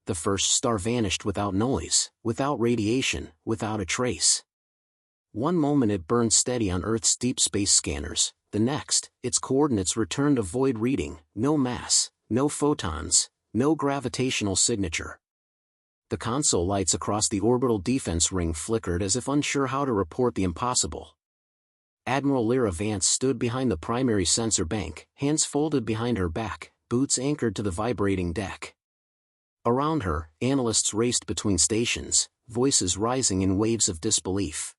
The first star vanished without noise, without radiation, without a trace. One moment it burned steady on Earth's deep space scanners, the next, its coordinates returned a void reading, no mass, no photons, no gravitational signature. The console lights across the orbital defense ring flickered as if unsure how to report the impossible. Admiral Lira Vance stood behind the primary sensor bank, hands folded behind her back, boots anchored to the vibrating deck. Around her, analysts raced between stations, voices rising in waves of disbelief.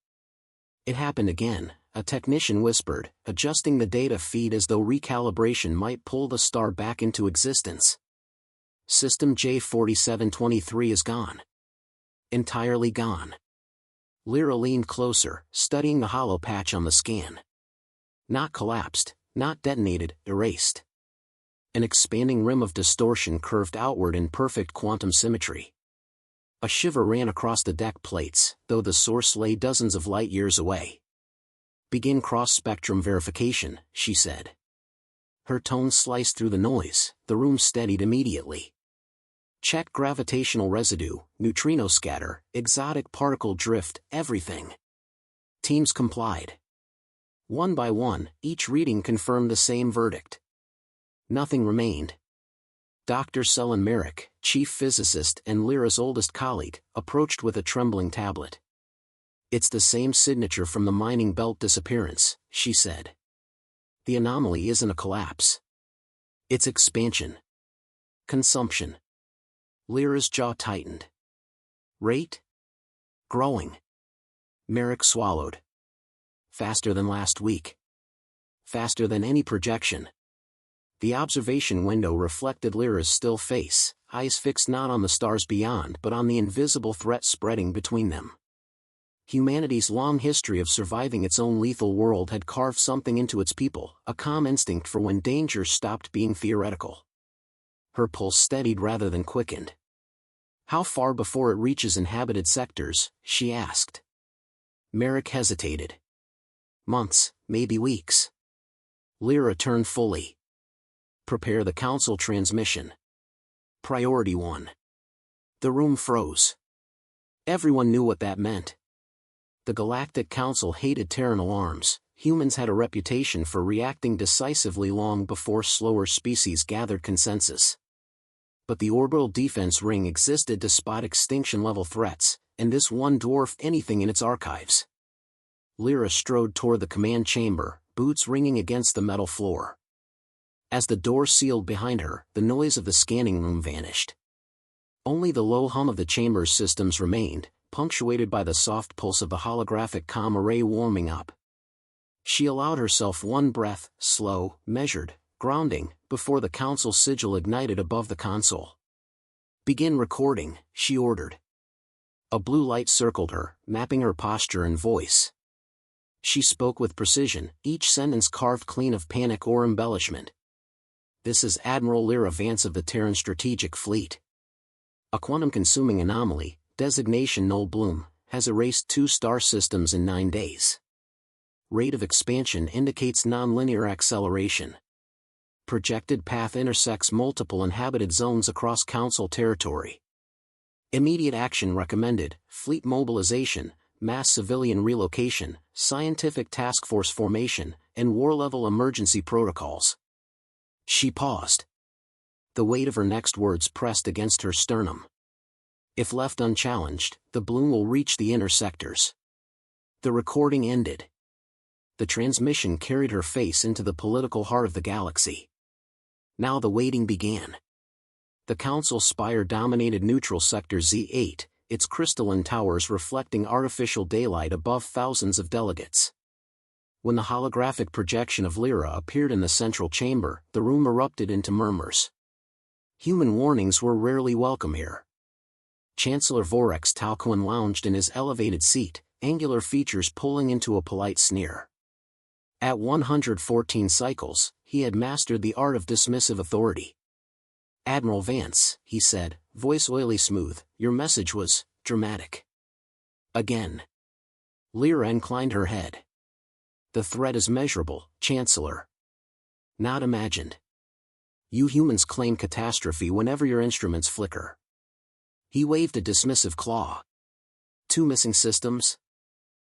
It happened again, a technician whispered, adjusting the data feed as though recalibration might pull the star back into existence. System J4723 is gone. Entirely gone. Lira leaned closer, studying the hollow patch on the scan. Not collapsed, not detonated, erased. An expanding rim of distortion curved outward in perfect quantum symmetry. A shiver ran across the deck plates, though the source lay dozens of light-years away. Begin cross-spectrum verification, she said. Her tone sliced through the noise, the room steadied immediately. Check gravitational residue, neutrino scatter, exotic particle drift, everything. Teams complied. One by one, each reading confirmed the same verdict. Nothing remained. Dr. Selin Merrick, chief physicist and Lyra's oldest colleague, approached with a trembling tablet. It's the same signature from the mining belt disappearance, she said. The anomaly isn't a collapse. It's expansion. Consumption. Lyra's jaw tightened. Rate? Growing. Merrick swallowed. Faster than last week. Faster than any projection. The observation window reflected Lyra's still face, eyes fixed not on the stars beyond but on the invisible threat spreading between them. Humanity's long history of surviving its own lethal world had carved something into its people, a calm instinct for when danger stopped being theoretical. Her pulse steadied rather than quickened. How far before it reaches inhabited sectors, she asked. Merrick hesitated. Months, maybe weeks. Lira turned fully. Prepare the Council transmission. Priority 1. The room froze. Everyone knew what that meant. The Galactic Council hated Terran alarms. Humans had a reputation for reacting decisively long before slower species gathered consensus. But the orbital defense ring existed to spot extinction-level threats, and this one dwarfed anything in its archives. Lira strode toward the command chamber, boots ringing against the metal floor. As the door sealed behind her, the noise of the scanning room vanished. Only the low hum of the chamber's systems remained, punctuated by the soft pulse of the holographic comm array warming up. She allowed herself one breath, slow, measured, grounding, before the Council sigil ignited above the console. Begin recording, she ordered. A blue light circled her, mapping her posture and voice. She spoke with precision, each sentence carved clean of panic or embellishment. This is Admiral Lira Vance of the Terran Strategic Fleet. A quantum-consuming anomaly, designation Null Bloom, has erased 2 star systems in 9 days. Rate of expansion indicates nonlinear acceleration. Projected path intersects multiple inhabited zones across Council territory. Immediate action recommended, fleet mobilization, mass civilian relocation, scientific task force formation, and war-level emergency protocols. She paused. The weight of her next words pressed against her sternum. If left unchallenged, the bloom will reach the inner sectors. The recording ended. The transmission carried her face into the political heart of the galaxy. Now the waiting began. The Council spire dominated neutral sector Z8, its crystalline towers reflecting artificial daylight above thousands of delegates. When the holographic projection of Lira appeared in the central chamber, the room erupted into murmurs. Human warnings were rarely welcome here. Chancellor Vorex Talcoin lounged in his elevated seat, angular features pulling into a polite sneer. At 114 cycles, he had mastered the art of dismissive authority. Admiral Vance, he said, voice oily smooth, your message was dramatic. Again. Lira inclined her head. The threat is measurable, Chancellor. Not imagined. You humans claim catastrophe whenever your instruments flicker. He waved a dismissive claw. 2 missing systems?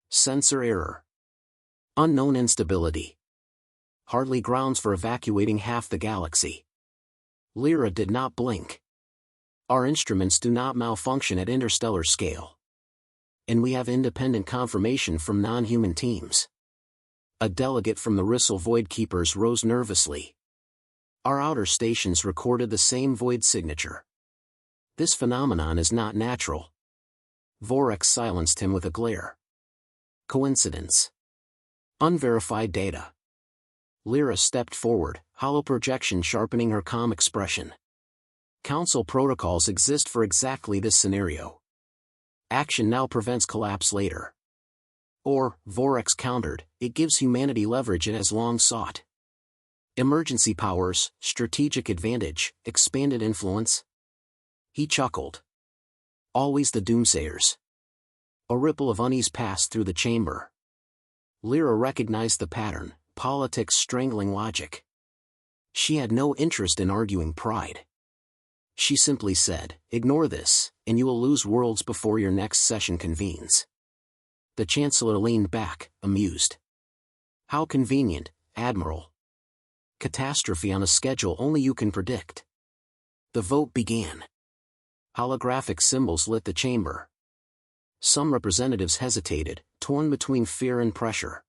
Sensor error. Unknown instability. Hardly grounds for evacuating half the galaxy. Lira did not blink. Our instruments do not malfunction at interstellar scale. And we have independent confirmation from non-human teams. A delegate from the Rissel Void Keepers rose nervously. Our outer stations recorded the same void signature. This phenomenon is not natural. Vorex silenced him with a glare. Coincidence. Unverified data. Lira stepped forward, holoprojection sharpening her calm expression. Council protocols exist for exactly this scenario. Action now prevents collapse later. Or, Vorex countered, it gives humanity leverage it has long sought. Emergency powers, strategic advantage, expanded influence. He chuckled. Always the doomsayers. A ripple of unease passed through the chamber. Lira recognized the pattern, politics strangling logic. She had no interest in arguing pride. She simply said, ignore this, and you will lose worlds before your next session convenes. The Chancellor leaned back, amused. How convenient, Admiral. Catastrophe on a schedule only you can predict. The vote began. Holographic symbols lit the chamber. Some representatives hesitated, torn between fear and pressure.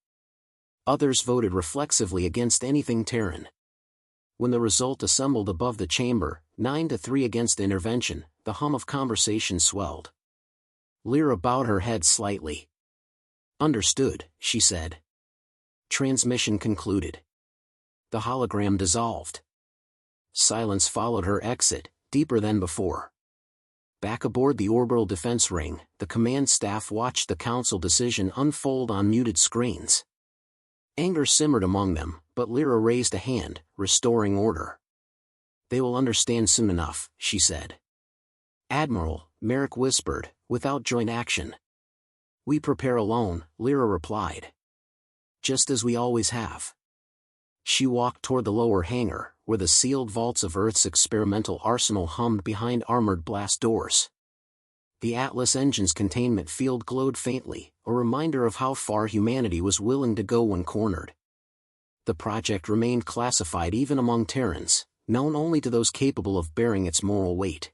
Others voted reflexively against anything Terran. When the result assembled above the chamber, 9-3 against intervention, the hum of conversation swelled. Lira bowed her head slightly. Understood, she said. Transmission concluded. The hologram dissolved. Silence followed her exit, deeper than before. Back aboard the orbital defense ring, the command staff watched the Council decision unfold on muted screens. Anger simmered among them, but Lira raised a hand, restoring order. They will understand soon enough, she said. Admiral, Merrick whispered, without joint action. We prepare alone, Lira replied. Just as we always have. She walked toward the lower hangar, where the sealed vaults of Earth's experimental arsenal hummed behind armored blast doors. The Atlas engine's containment field glowed faintly, a reminder of how far humanity was willing to go when cornered. The project remained classified even among Terrans, known only to those capable of bearing its moral weight.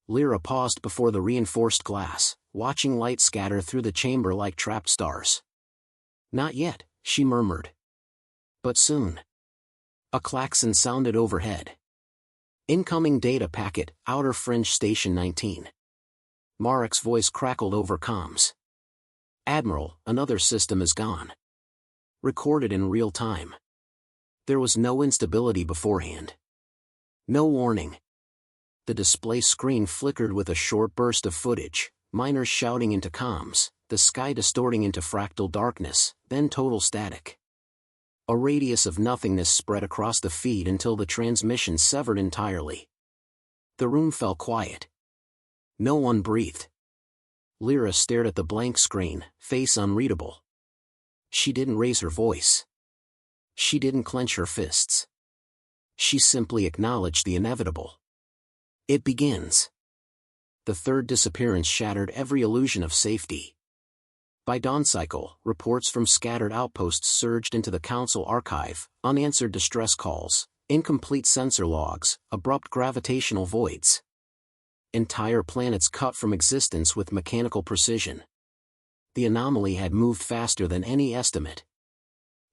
Lira paused before the reinforced glass, watching light scatter through the chamber like trapped stars. Not yet, she murmured. But soon. A klaxon sounded overhead. Incoming data packet, Outer Fringe Station 19. Marek's voice crackled over comms. Admiral, another system is gone. Recorded in real time. There was no instability beforehand. No warning. The display screen flickered with a short burst of footage, miners shouting into comms, the sky distorting into fractal darkness, then total static. A radius of nothingness spread across the feed until the transmission severed entirely. The room fell quiet. No one breathed. Lira stared at the blank screen, face unreadable. She didn't raise her voice. She didn't clench her fists. She simply acknowledged the inevitable. It begins. The third disappearance shattered every illusion of safety. By dawn cycle, reports from scattered outposts surged into the Council archive, unanswered distress calls, incomplete sensor logs, abrupt gravitational voids. Entire planets cut from existence with mechanical precision. The anomaly had moved faster than any estimate.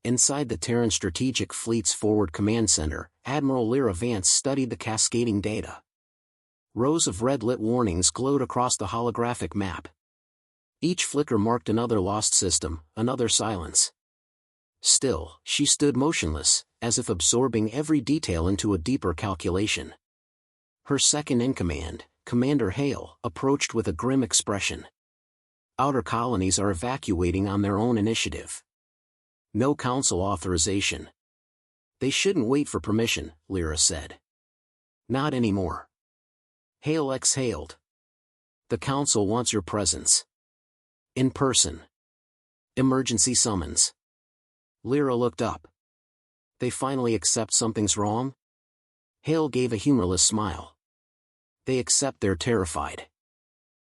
Inside the Terran Strategic Fleet's Forward Command Center, Admiral Lira Vance studied the cascading data. Rows of red-lit warnings glowed across the holographic map. Each flicker marked another lost system, another silence. Still, she stood motionless, as if absorbing every detail into a deeper calculation. Her second-in-command, Commander Hale, approached with a grim expression. Outer colonies are evacuating on their own initiative. No Council authorization. They shouldn't wait for permission, Lira said. Not anymore. Hale exhaled. The Council wants your presence. In person. Emergency summons. Lira looked up. They finally accept something's wrong? Hale gave a humorless smile. They accept they're terrified.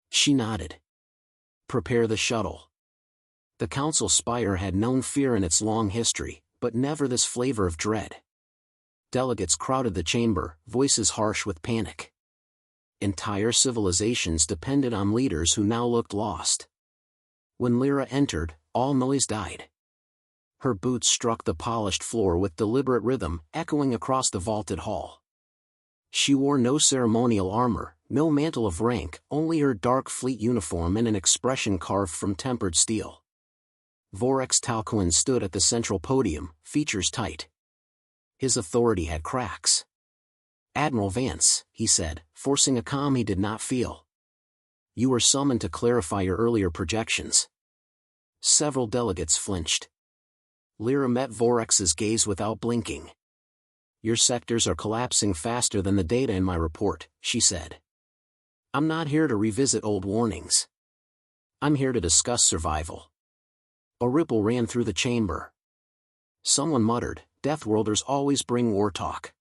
She nodded. Prepare the shuttle. The Council Spire had known fear in its long history, but never this flavor of dread. Delegates crowded the chamber, voices harsh with panic. Entire civilizations depended on leaders who now looked lost. When Lira entered, all noise died. Her boots struck the polished floor with deliberate rhythm, echoing across the vaulted hall. She wore no ceremonial armor, no mantle of rank, only her dark fleet uniform and an expression carved from tempered steel. Vorex Talcoin stood at the central podium, features tight. His authority had cracks. "Admiral Vance," he said, forcing a calm he did not feel. "You were summoned to clarify your earlier projections." Several delegates flinched. Lira met Vorex's gaze without blinking. "Your sectors are collapsing faster than the data in my report," she said. "I'm not here to revisit old warnings. I'm here to discuss survival." A ripple ran through the chamber. Someone muttered, "Deathworlders always bring war talk."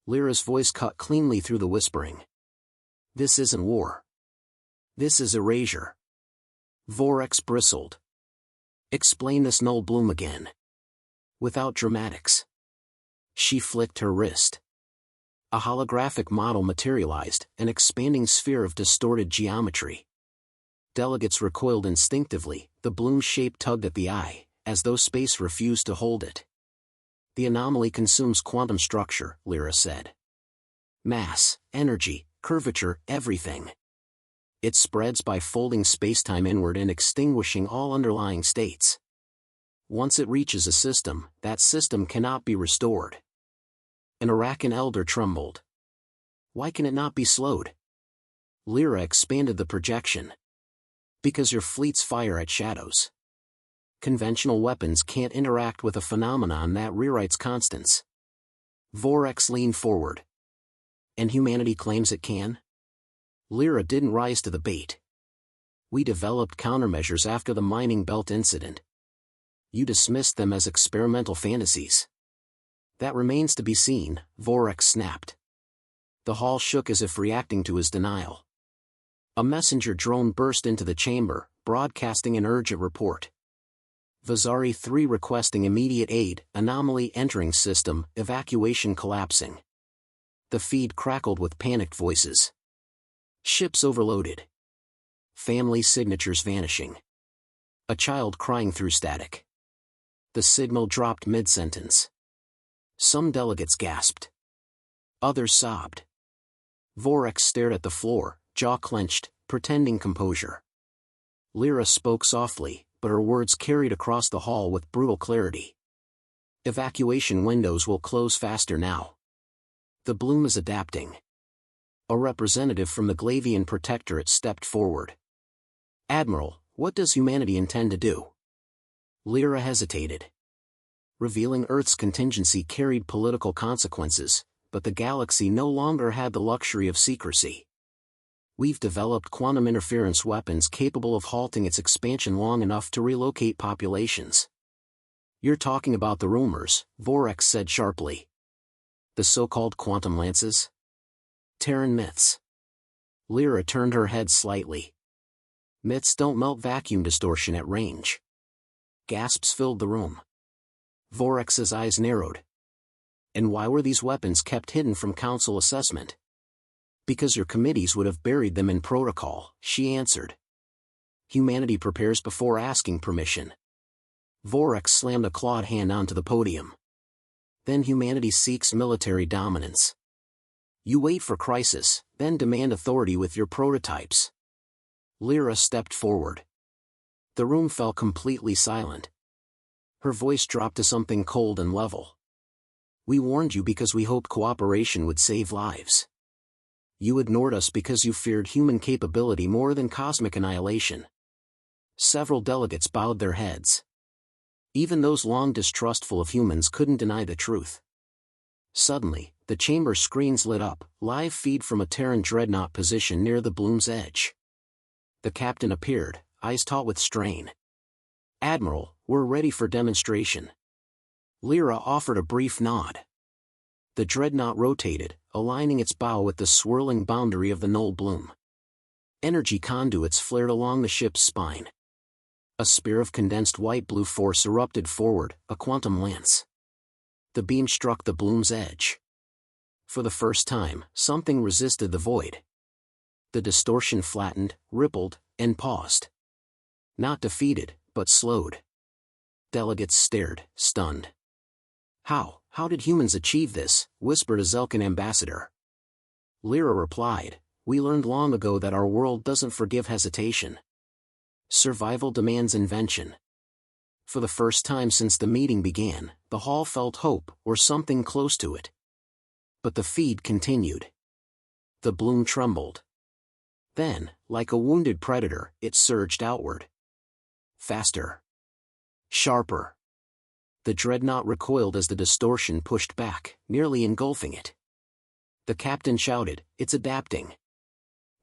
Lira's voice cut cleanly through the whispering. "This isn't war. This is erasure." Vorex bristled. "Explain this Null Bloom again." Without dramatics. She flicked her wrist. A holographic model materialized, an expanding sphere of distorted geometry. Delegates recoiled instinctively, the bloom shape tugged at the eye, as though space refused to hold it. "The anomaly consumes quantum structure," Lira said. "Mass, energy, curvature, everything. It spreads by folding spacetime inward and extinguishing all underlying states. Once it reaches a system, that system cannot be restored." An Arakan elder trembled. "Why can it not be slowed?" Lira expanded the projection. "Because your fleets fire at shadows. Conventional weapons can't interact with a phenomenon that rewrites constants." Vorex leaned forward. "And humanity claims it can?" Lira didn't rise to the bait. "We developed countermeasures after the mining belt incident. You dismissed them as experimental fantasies." "That remains to be seen," Vorex snapped. The hall shook as if reacting to his denial. A messenger drone burst into the chamber, broadcasting an urgent report. "Vazari 3 requesting immediate aid, anomaly entering system, evacuation collapsing." The feed crackled with panicked voices. "Ships overloaded. Family signatures vanishing. A child crying through static." The signal dropped mid-sentence. Some delegates gasped. Others sobbed. Vorex stared at the floor, jaw clenched, pretending composure. Lira spoke softly, but her words carried across the hall with brutal clarity. "Evacuation windows will close faster now. The bloom is adapting." A representative from the Glavian Protectorate stepped forward. "Admiral, what does humanity intend to do?" Lira hesitated. Revealing Earth's contingency carried political consequences, but the galaxy no longer had the luxury of secrecy. "We've developed quantum interference weapons capable of halting its expansion long enough to relocate populations." "You're talking about the rumors," Vorex said sharply. "The so-called quantum lances? Terran myths." Lira turned her head slightly. "Myths don't melt vacuum distortion at range." Gasps filled the room. Vorex's eyes narrowed. "And why were these weapons kept hidden from Council assessment?" "Because your committees would have buried them in protocol," she answered. "Humanity prepares before asking permission." Vorex slammed a clawed hand onto the podium. "Then humanity seeks military dominance. You wait for crisis, then demand authority with your prototypes." Lira stepped forward. The room fell completely silent. Her voice dropped to something cold and level. "We warned you because we hoped cooperation would save lives. You ignored us because you feared human capability more than cosmic annihilation." Several delegates bowed their heads. Even those long distrustful of humans couldn't deny the truth. Suddenly, the chamber screens lit up, live feed from a Terran Dreadnought position near the bloom's edge. The captain appeared, eyes taut with strain. "Admiral, we're ready for demonstration." Lira offered a brief nod. The Dreadnought rotated, aligning its bow with the swirling boundary of the Null Bloom. Energy conduits flared along the ship's spine. A spear of condensed white-blue force erupted forward, a quantum lance. The beam struck the Bloom's edge. For the first time, something resisted the void. The distortion flattened, rippled, and paused. Not defeated, but slowed. Delegates stared, stunned. How did humans achieve this?" whispered a Zelkan ambassador. Lira replied, "We learned long ago that our world doesn't forgive hesitation. Survival demands invention." For the first time since the meeting began, the hall felt hope, or something close to it. But the feed continued. The Bloom trembled. Then, like a wounded predator, it surged outward. Faster. Sharper. The Dreadnought recoiled as the distortion pushed back, nearly engulfing it. The captain shouted, "It's adapting."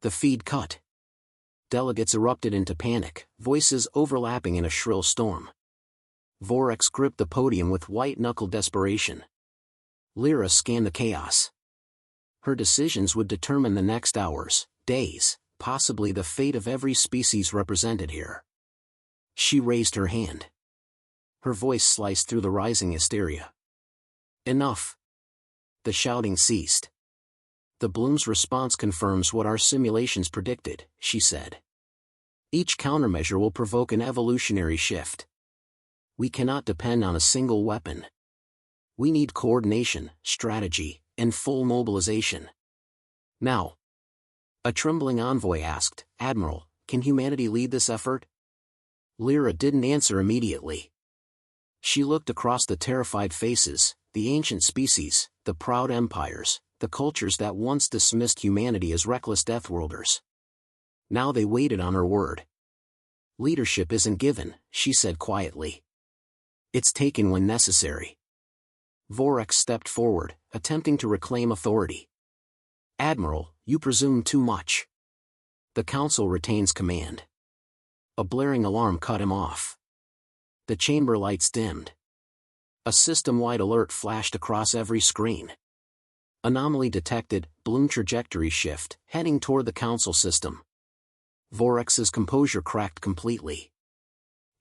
The feed cut. Delegates erupted into panic, voices overlapping in a shrill storm. Vorax gripped the podium with white-knuckled desperation. Lira scanned the chaos. Her decisions would determine the next hours, days, possibly the fate of every species represented here. She raised her hand. Her voice sliced through the rising hysteria. "Enough." The shouting ceased. "The Bloom's response confirms what our simulations predicted," she said. "Each countermeasure will provoke an evolutionary shift. We cannot depend on a single weapon. We need coordination, strategy, and full mobilization. Now." A trembling envoy asked, "Admiral, can humanity lead this effort?" Lira didn't answer immediately. She looked across the terrified faces, the ancient species, the proud empires, the cultures that once dismissed humanity as reckless deathworlders. Now they waited on her word. "Leadership isn't given," she said quietly. "It's taken when necessary." Vorax stepped forward, attempting to reclaim authority. "Admiral, you presume too much. The Council retains command." A blaring alarm cut him off. The chamber lights dimmed. A system-wide alert flashed across every screen. Anomaly detected, Bloom trajectory shift, heading toward the Council system. Vorax's composure cracked completely.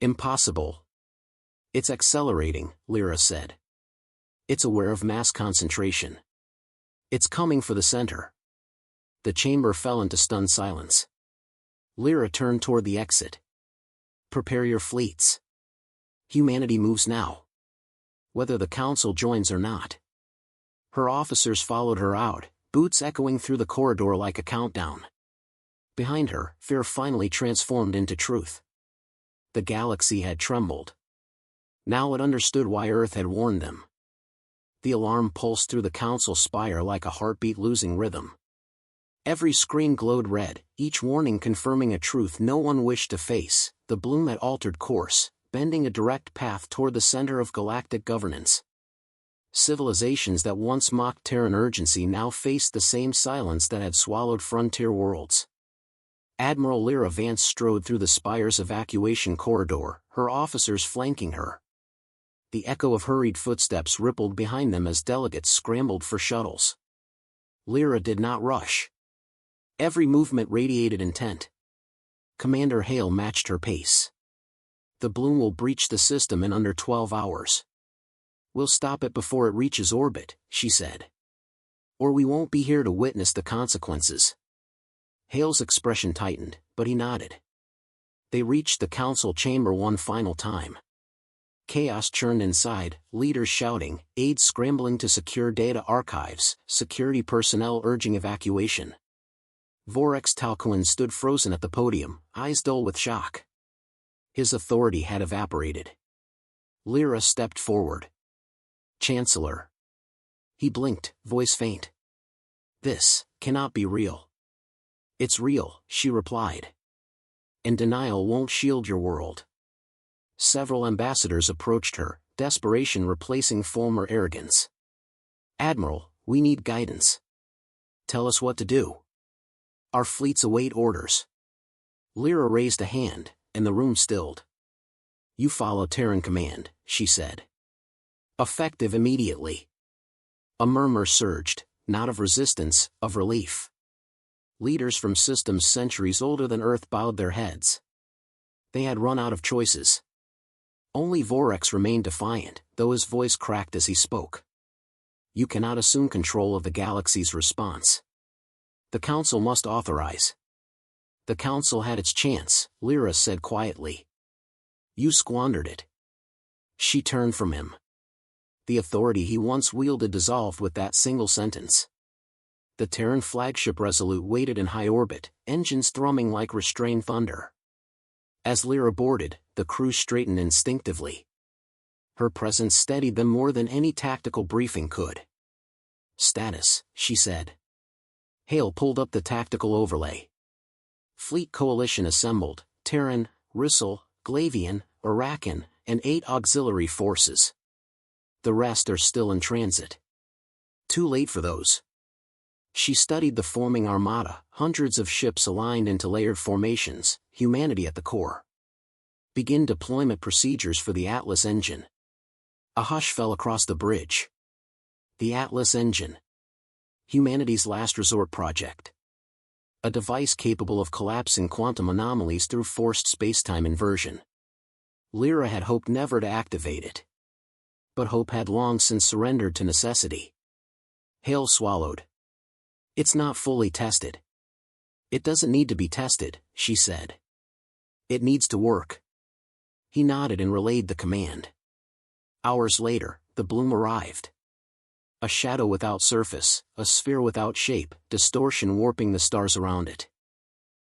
"Impossible." "It's accelerating," Lira said. "It's aware of mass concentration. It's coming for the center." The chamber fell into stunned silence. Lira turned toward the exit. "Prepare your fleets. Humanity moves now. Whether the Council joins or not." Her officers followed her out, boots echoing through the corridor like a countdown. Behind her, fear finally transformed into truth. The galaxy had trembled. Now it understood why Earth had warned them. The alarm pulsed through the Council spire like a heartbeat losing rhythm. Every screen glowed red, each warning confirming a truth no one wished to face. The Bloom had altered course, bending a direct path toward the center of galactic governance. Civilizations that once mocked Terran urgency now faced the same silence that had swallowed frontier worlds. Admiral Lira Vance strode through the spire's evacuation corridor, her officers flanking her. The echo of hurried footsteps rippled behind them as delegates scrambled for shuttles. Lira did not rush. Every movement radiated intent. Commander Hale matched her pace. "The Bloom will breach the system in under 12 hours. We'll stop it before it reaches orbit," she said. "Or we won't be here to witness the consequences." Hale's expression tightened, but he nodded. They reached the Council chamber one final time. Chaos churned inside, leaders shouting, aides scrambling to secure data archives, security personnel urging evacuation. Vorax Talcoin stood frozen at the podium, eyes dull with shock. His authority had evaporated. Lira stepped forward. "Chancellor." He blinked, voice faint. "This cannot be real." "It's real," she replied. "And denial won't shield your world." Several ambassadors approached her, desperation replacing former arrogance. "Admiral, we need guidance. Tell us what to do. Our fleets await orders." Lira raised a hand, and the room stilled. "You follow Terran command," she said. "Effective immediately." A murmur surged. Not of resistance, of relief. Leaders from systems centuries older than Earth bowed their heads. They had run out of choices. Only Vorex remained defiant, though his voice cracked as he spoke. You cannot assume control of the galaxy's response. The Council must authorize. The Council had its chance, Lira said quietly. You squandered it. She turned from him. The authority he once wielded dissolved with that single sentence. The Terran flagship Resolute waited in high orbit, engines thrumming like restrained thunder. As Lira boarded, the crew straightened instinctively. Her presence steadied them more than any tactical briefing could. Status, she said. Hale pulled up the tactical overlay. Fleet coalition assembled, Terran, Rissel, Glavian, Arakan, and 8 auxiliary forces. The rest are still in transit. Too late for those. She studied the forming Armada, hundreds of ships aligned into layered formations, humanity at the core. Begin deployment procedures for the Atlas engine. A hush fell across the bridge. The Atlas engine. Humanity's last resort project. A device capable of collapsing quantum anomalies through forced spacetime inversion. Lira had hoped never to activate it. But hope had long since surrendered to necessity. Hale swallowed. It's not fully tested. It doesn't need to be tested, she said. It needs to work. He nodded and relayed the command. Hours later, the Bloom arrived. A shadow without surface, a sphere without shape, distortion warping the stars around it.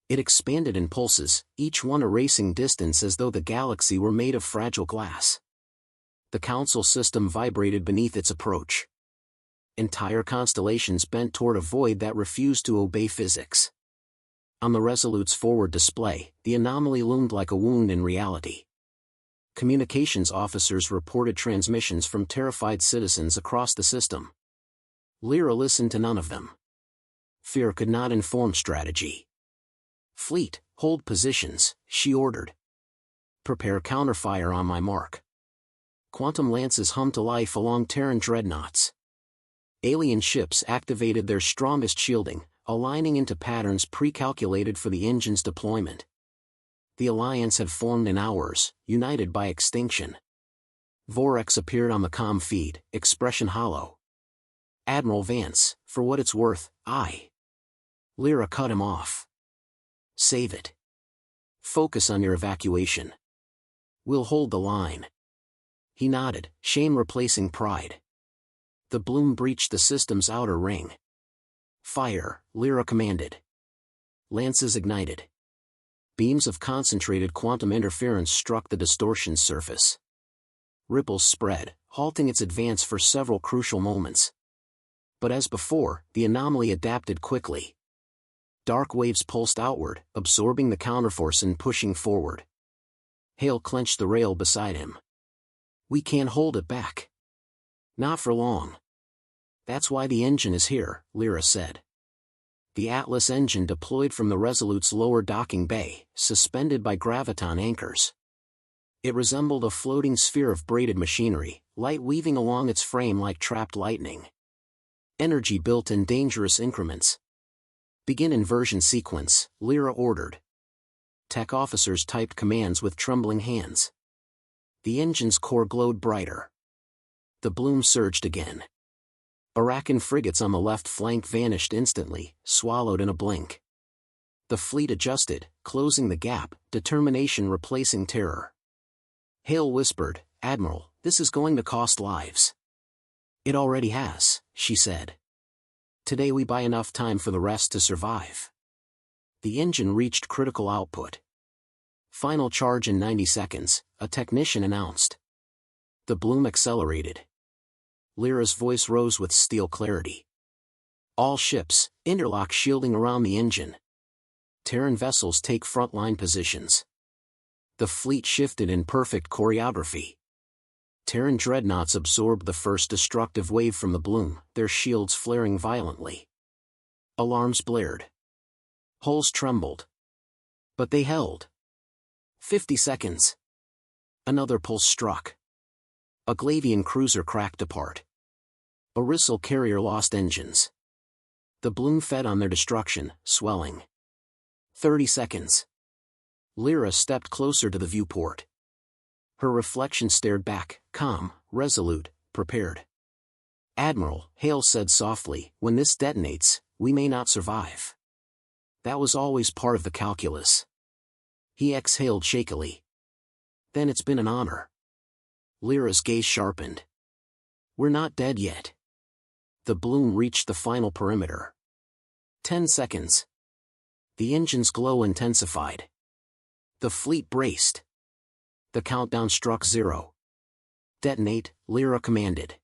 It expanded in pulses, each one erasing distance as though the galaxy were made of fragile glass. The Council system vibrated beneath its approach. Entire constellations bent toward a void that refused to obey physics. On the Resolute's forward display, the anomaly loomed like a wound in reality. Communications officers reported transmissions from terrified citizens across the system. Lira listened to none of them. Fear could not inform strategy. Fleet, hold positions, she ordered. Prepare counterfire on my mark. Quantum lances hummed to life along Terran dreadnoughts. Alien ships activated their strongest shielding, aligning into patterns pre-calculated for the engine's deployment. The Alliance had formed in hours, united by extinction. Vorex appeared on the comm feed, expression hollow. Admiral Vance, for what it's worth, Lira cut him off. Save it. Focus on your evacuation. We'll hold the line. He nodded, shame replacing pride. The Bloom breached the system's outer ring. Fire, Lira commanded. Lances ignited. Beams of concentrated quantum interference struck the distortion's surface. Ripples spread, halting its advance for several crucial moments. But as before, the anomaly adapted quickly. Dark waves pulsed outward, absorbing the counterforce and pushing forward. Hale clenched the rail beside him. We can't hold it back. Not for long. That's why the engine is here, Lira said. The Atlas engine deployed from the Resolute's lower docking bay, suspended by graviton anchors. It resembled a floating sphere of braided machinery, light weaving along its frame like trapped lightning. Energy built in dangerous increments. Begin inversion sequence, Lira ordered. Tech officers typed commands with trembling hands. The engine's core glowed brighter. The Bloom surged again. Arakan frigates on the left flank vanished instantly, swallowed in a blink. The fleet adjusted, closing the gap, determination replacing terror. Hale whispered, Admiral, this is going to cost lives. It already has, she said. Today we buy enough time for the rest to survive. The engine reached critical output. Final charge in 90 seconds, a technician announced. The Bloom accelerated. Lira's voice rose with steel clarity. All ships, interlock shielding around the engine. Terran vessels take frontline positions. The fleet shifted in perfect choreography. Terran dreadnoughts absorbed the first destructive wave from the Bloom, their shields flaring violently. Alarms blared. Hulls trembled. But they held. 50 seconds. Another pulse struck. A Glavian cruiser cracked apart. A Rissel carrier lost engines. The bloom fed on their destruction, swelling. 30 seconds. Lira stepped closer to the viewport. Her reflection stared back, calm, resolute, prepared. "Admiral," Hale said softly, "when this detonates, we may not survive. That was always part of the calculus." He exhaled shakily. "Then it's been an honor." Lyra's gaze sharpened. "We're not dead yet." The bloom reached the final perimeter. 10 seconds. The engine's glow intensified. The fleet braced. The countdown struck 0. "Detonate," Lira commanded.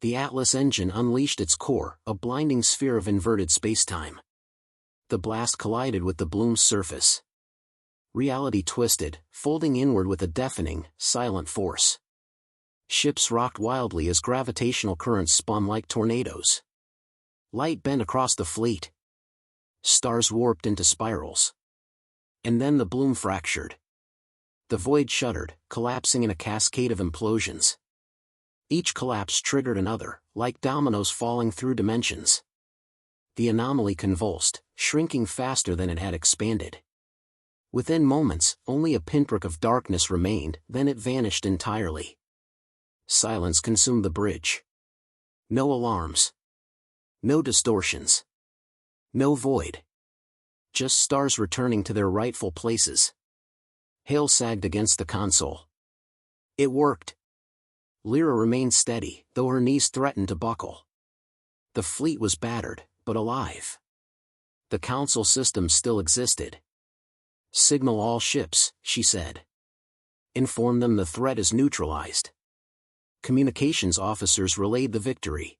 The Atlas engine unleashed its core, a blinding sphere of inverted spacetime. The blast collided with the bloom's surface. Reality twisted, folding inward with a deafening, silent force. Ships rocked wildly as gravitational currents spun like tornadoes. Light bent across the fleet. Stars warped into spirals. And then the bloom fractured. The void shuddered, collapsing in a cascade of implosions. Each collapse triggered another, like dominoes falling through dimensions. The anomaly convulsed, shrinking faster than it had expanded. Within moments, only a pinprick of darkness remained, then it vanished entirely. Silence consumed the bridge. No alarms. No distortions. No void. Just stars returning to their rightful places. Hale sagged against the console. It worked. Lira remained steady, though her knees threatened to buckle. The fleet was battered, but alive. The Council system still existed. "Signal all ships," she said. "Inform them the threat is neutralized." Communications officers relayed the victory.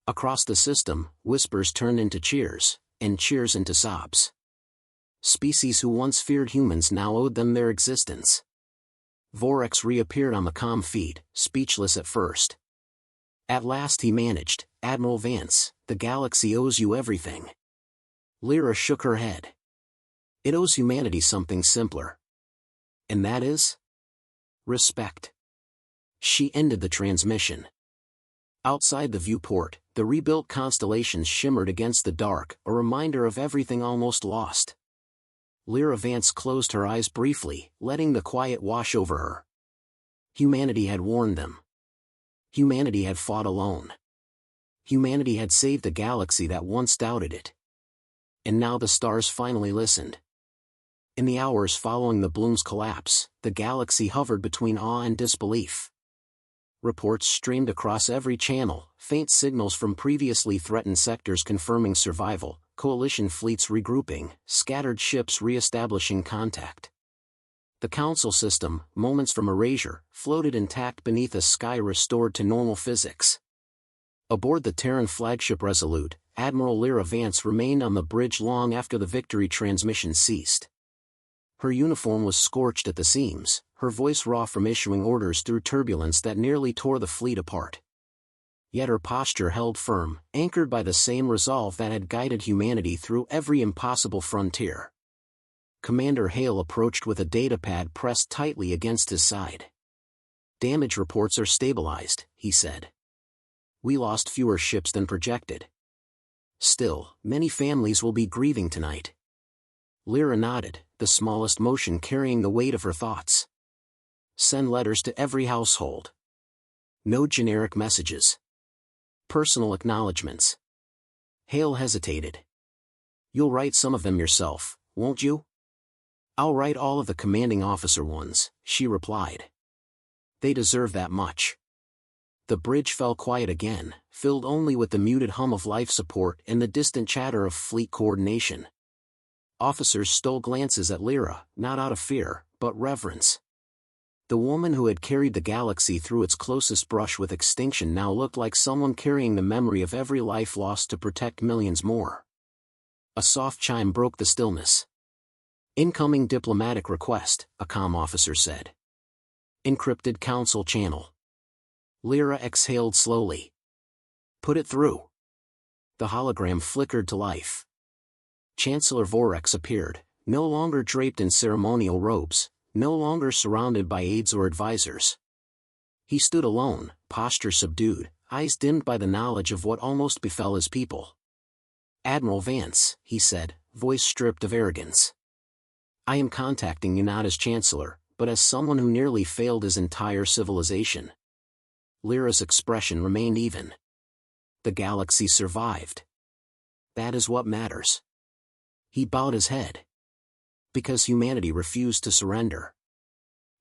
Across the system, whispers turned into cheers, and cheers into sobs. Species who once feared humans now owed them their existence. Vorex reappeared on the comm feed, speechless at first. At last he managed, "Admiral Vance, the galaxy owes you everything." Lira shook her head. "It owes humanity something simpler." "And that is?" "Respect." She ended the transmission. Outside the viewport, the rebuilt constellations shimmered against the dark, a reminder of everything almost lost. Lira Vance closed her eyes briefly, letting the quiet wash over her. Humanity had warned them. Humanity had fought alone. Humanity had saved a galaxy that once doubted it. And now the stars finally listened. In the hours following the bloom's collapse, the galaxy hovered between awe and disbelief. Reports streamed across every channel, faint signals from previously threatened sectors confirming survival, coalition fleets regrouping, scattered ships re-establishing contact. The Council system, moments from erasure, floated intact beneath a sky restored to normal physics. Aboard the Terran flagship Resolute, Admiral Lira Vance remained on the bridge long after the victory transmission ceased. Her uniform was scorched at the seams, her voice raw from issuing orders through turbulence that nearly tore the fleet apart. Yet her posture held firm, anchored by the same resolve that had guided humanity through every impossible frontier. Commander Hale approached with a datapad pressed tightly against his side. "Damage reports are stabilized," he said. "We lost fewer ships than projected. Still, many families will be grieving tonight." Lira nodded, the smallest motion carrying the weight of her thoughts. "Send letters to every household. No generic messages. Personal acknowledgements." Hale hesitated. "You'll write some of them yourself, won't you?" "I'll write all of the commanding officer ones," she replied. "They deserve that much." The bridge fell quiet again, filled only with the muted hum of life support and the distant chatter of fleet coordination. Officers stole glances at Lira, not out of fear, but reverence. The woman who had carried the galaxy through its closest brush with extinction now looked like someone carrying the memory of every life lost to protect millions more. A soft chime broke the stillness. "Incoming diplomatic request," a comm officer said. "Encrypted Council channel." Lira exhaled slowly. "Put it through." The hologram flickered to life. Chancellor Vorex appeared, no longer draped in ceremonial robes, no longer surrounded by aides or advisors. He stood alone, posture subdued, eyes dimmed by the knowledge of what almost befell his people. Admiral Vance, he said, voice stripped of arrogance. I am contacting you not as Chancellor, but as someone who nearly failed his entire civilization. Lira's expression remained even. The galaxy survived. That is what matters. He bowed his head. Because humanity refused to surrender.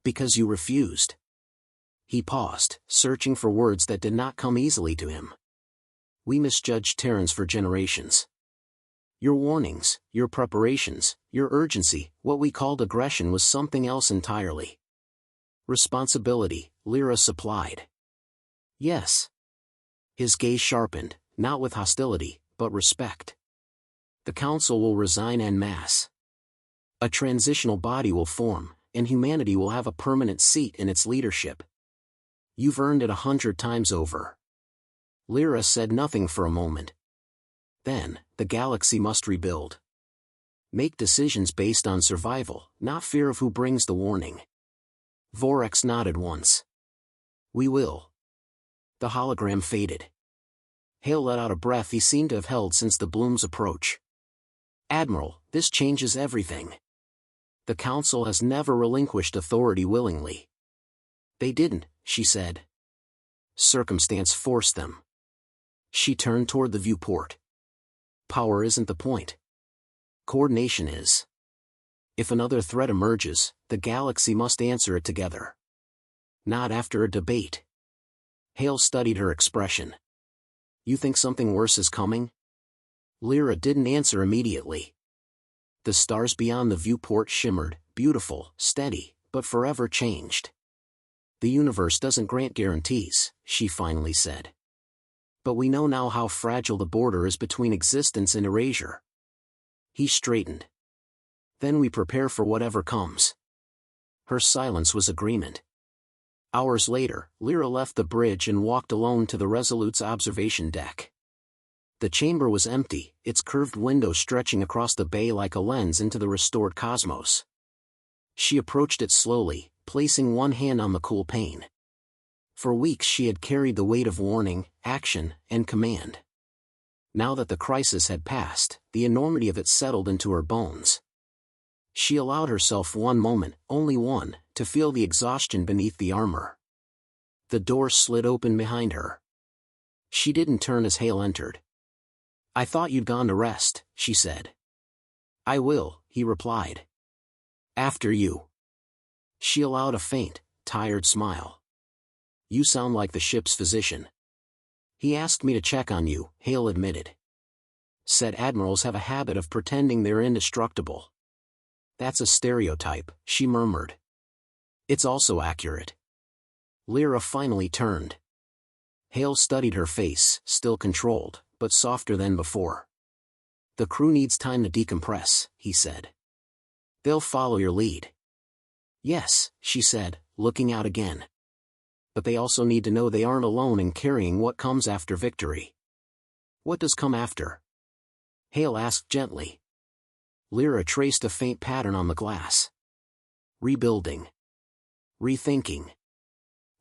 Because you refused. He paused, searching for words that did not come easily to him. We misjudged Terrans for generations. Your warnings, your preparations, your urgency, what we called aggression was something else entirely. Responsibility, Lira supplied. Yes. His gaze sharpened, not with hostility, but respect. The Council will resign en masse. A transitional body will form, and humanity will have a permanent seat in its leadership. You've earned it 100 times over. Lira said nothing for a moment. Then, the galaxy must rebuild. Make decisions based on survival, not fear of who brings the warning. Vorex nodded once. We will. The hologram faded. Hale let out a breath he seemed to have held since the Bloom's approach. Admiral, this changes everything. The Council has never relinquished authority willingly. They didn't, she said. Circumstance forced them. She turned toward the viewport. Power isn't the point. Coordination is. If another threat emerges, the galaxy must answer it together. Not after a debate. Hale studied her expression. You think something worse is coming? Lira didn't answer immediately. The stars beyond the viewport shimmered, beautiful, steady, but forever changed. The universe doesn't grant guarantees, she finally said. But we know now how fragile the border is between existence and erasure. He straightened. Then we prepare for whatever comes. Her silence was agreement. Hours later, Lira left the bridge and walked alone to the Resolute's observation deck. The chamber was empty, its curved window stretching across the bay like a lens into the restored cosmos. She approached it slowly, placing one hand on the cool pane. For weeks she had carried the weight of warning, action, and command. Now that the crisis had passed, the enormity of it settled into her bones. She allowed herself one moment, only one, to feel the exhaustion beneath the armor. The door slid open behind her. She didn't turn as Hale entered. I thought you'd gone to rest, she said. I will, he replied. After you. She allowed a faint, tired smile. You sound like the ship's physician. He asked me to check on you, Hale admitted. Said admirals have a habit of pretending they're indestructible. That's a stereotype, she murmured. It's also accurate. Lira finally turned. Hale studied her face, still controlled, but softer than before. The crew needs time to decompress, he said. They'll follow your lead. Yes, she said, looking out again. But they also need to know they aren't alone in carrying what comes after victory. What does come after? Hale asked gently. Lira traced a faint pattern on the glass. Rebuilding. Rethinking.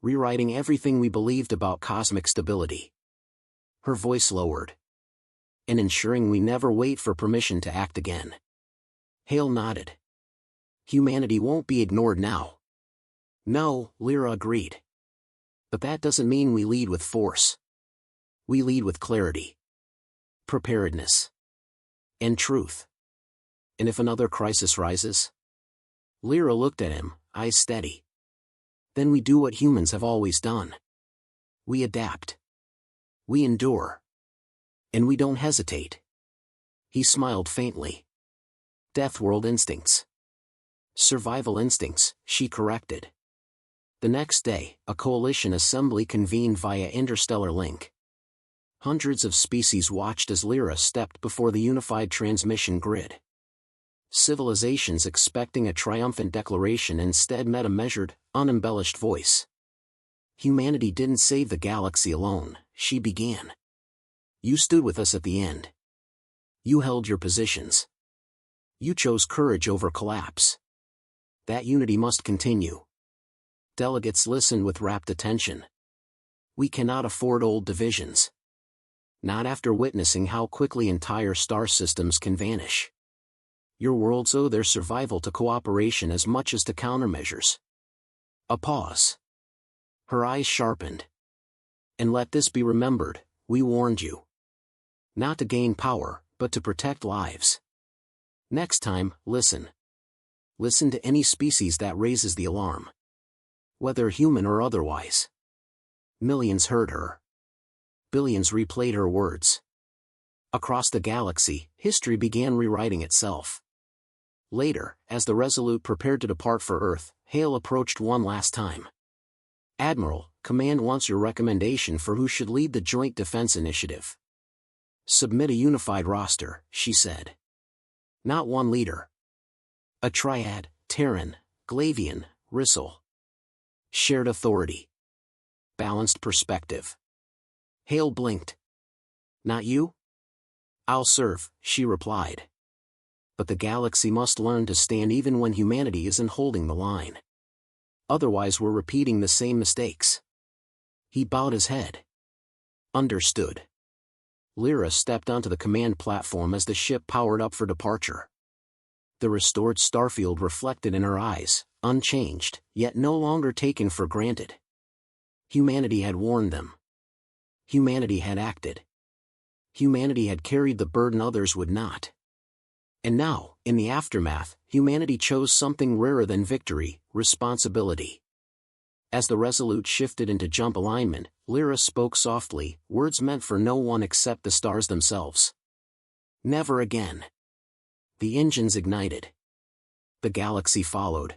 Rewriting everything we believed about cosmic stability. Her voice lowered. And ensuring we never wait for permission to act again. Hale nodded. Humanity won't be ignored now. No, Lira agreed. But that doesn't mean we lead with force. We lead with clarity. Preparedness. And truth. And if another crisis rises? Lira looked at him, eyes steady. Then we do what humans have always done. We adapt. We endure. And we don't hesitate. He smiled faintly. Deathworld instincts. Survival instincts, she corrected. The next day, a coalition assembly convened via interstellar link. Hundreds of species watched as Lira stepped before the unified transmission grid. Civilizations expecting a triumphant declaration instead met a measured, unembellished voice. Humanity didn't save the galaxy alone, she began. You stood with us at the end. You held your positions. You chose courage over collapse. That unity must continue. Delegates listened with rapt attention. We cannot afford old divisions. Not after witnessing how quickly entire star systems can vanish. Your worlds owe their survival to cooperation as much as to countermeasures. A pause. Her eyes sharpened. And let this be remembered, we warned you. Not to gain power, but to protect lives. Next time, listen. Listen to any species that raises the alarm. Whether human or otherwise. Millions heard her. Billions replayed her words. Across the galaxy, history began rewriting itself. Later, as the Resolute prepared to depart for Earth, Hale approached one last time. Admiral, Command wants your recommendation for who should lead the Joint Defense Initiative. Submit a unified roster, she said. Not one leader. A triad, Terran, Glavian, Rissel. Shared authority. Balanced perspective. Hale blinked. Not you? I'll serve, she replied. But the galaxy must learn to stand even when humanity isn't holding the line. Otherwise we're repeating the same mistakes. He bowed his head. Understood. Lira stepped onto the command platform as the ship powered up for departure. The restored starfield reflected in her eyes, unchanged, yet no longer taken for granted. Humanity had warned them. Humanity had acted. Humanity had carried the burden others would not. And now, in the aftermath, humanity chose something rarer than victory, responsibility. As the Resolute shifted into jump alignment, Lira spoke softly, words meant for no one except the stars themselves. Never again. The engines ignited. The galaxy followed.